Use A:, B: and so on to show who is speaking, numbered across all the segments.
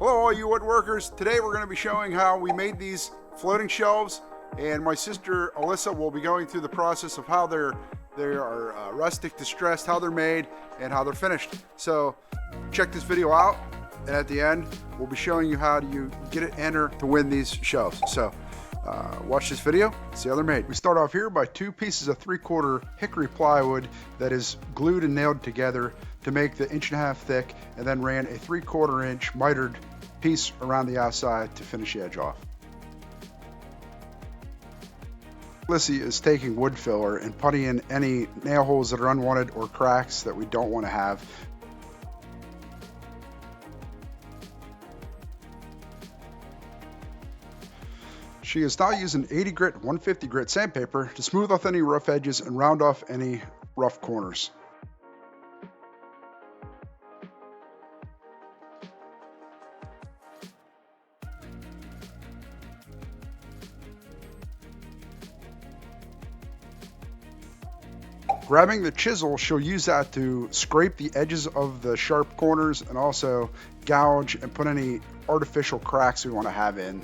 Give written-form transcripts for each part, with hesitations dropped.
A: Hello all you woodworkers. Today we're going to be showing how we made these floating shelves, and my sister Alyssa will be going through the process of how they are rustic distressed, how they're made, and how they're finished. So check this video out, and at the end we'll be showing you how you get it enter to win these shelves. So watch this video, see how they're made. We start off here by 2 pieces of 3/4 hickory plywood that is glued and nailed together to make the 1.5 inch thick, and then ran a 3/4 inch mitered piece around the outside to finish the edge off. Lissy is taking wood filler and putting in any nail holes that are unwanted or cracks that we don't want to have. She is now using 80 grit 150 grit sandpaper to smooth off any rough edges and round off any rough corners. Grabbing the chisel, she'll use that to scrape the edges of the sharp corners and also gouge and put any artificial cracks we want to have in.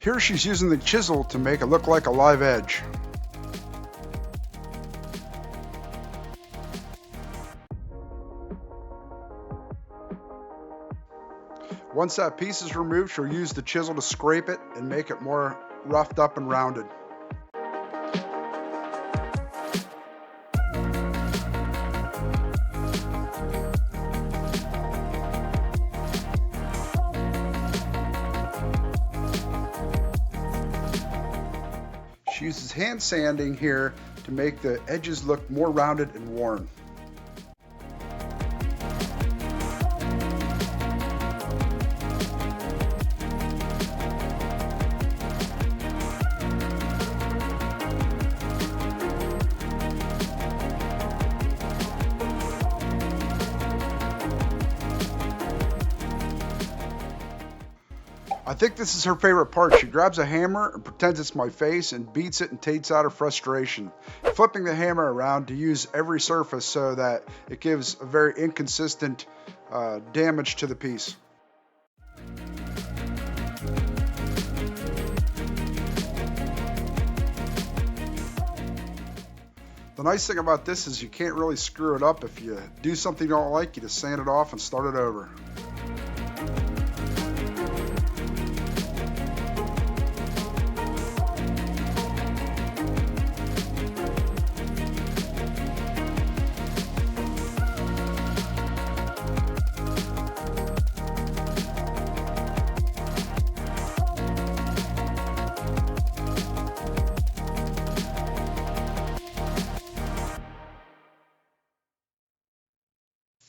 A: Here she's using the chisel to make it look like a live edge. Once that piece is removed, she'll use the chisel to scrape it and make it more roughed up and rounded. She uses hand sanding here to make the edges look more rounded and worn. I think this is her favorite part. She grabs a hammer and pretends it's my face and beats it and takes out her frustration, flipping the hammer around to use every surface so that it gives a very inconsistent damage to the piece. The nice thing about this is you can't really screw it up. If you do something you don't like, you just sand it off and start it over.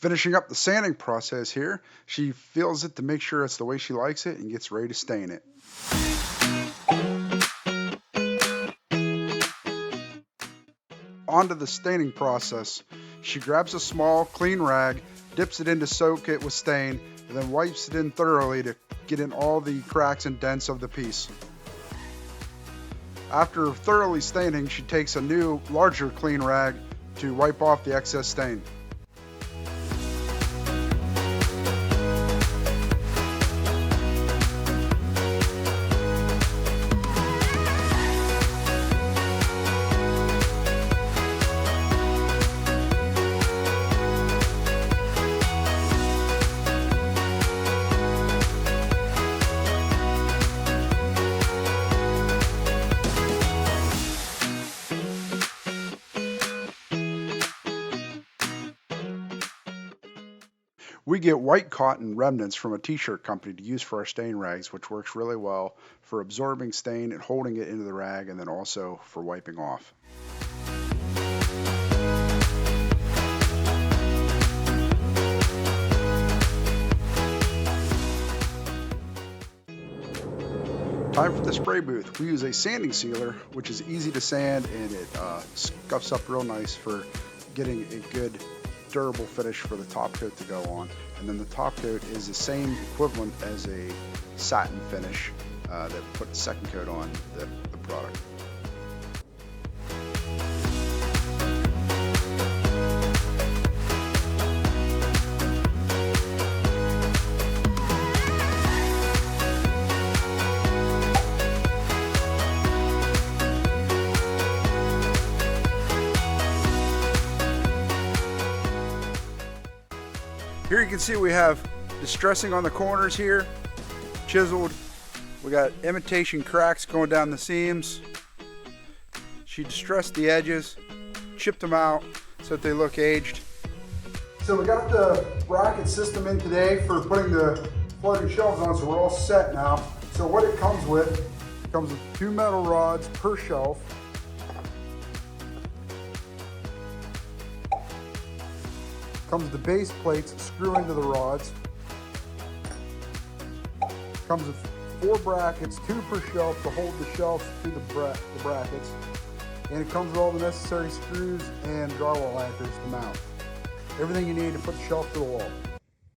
A: Finishing up the sanding process here, she feels it to make sure it's the way she likes it and gets ready to stain it. Onto the staining process. She grabs a small, clean rag, dips it in to soak it with stain, and then wipes it in thoroughly to get in all the cracks and dents of the piece. After thoroughly staining, she takes a new, larger clean rag to wipe off the excess stain. We get white cotton remnants from a t-shirt company to use for our stain rags, which works really well for absorbing stain and holding it into the rag, and then also for wiping off. Time for the spray booth. We use a sanding sealer, which is easy to sand, and it scuffs up real nice for getting a good durable finish for the top coat to go on. And then the top coat is the same equivalent as a satin finish that put the second coat on the product. Here you can see we have distressing on the corners here, chiseled. We got imitation cracks going down the seams. She distressed the edges, chipped them out so that they look aged. So we got the bracket system in today for putting the floating shelves on, so we're all set now. So what it comes with 2 metal rods per shelf. Comes with the base plates, screw into the rods. Comes with 4 brackets, 2 per shelf to hold the shelves to the brackets. And it comes with all the necessary screws and drywall anchors to mount. Everything you need to put the shelf to the wall.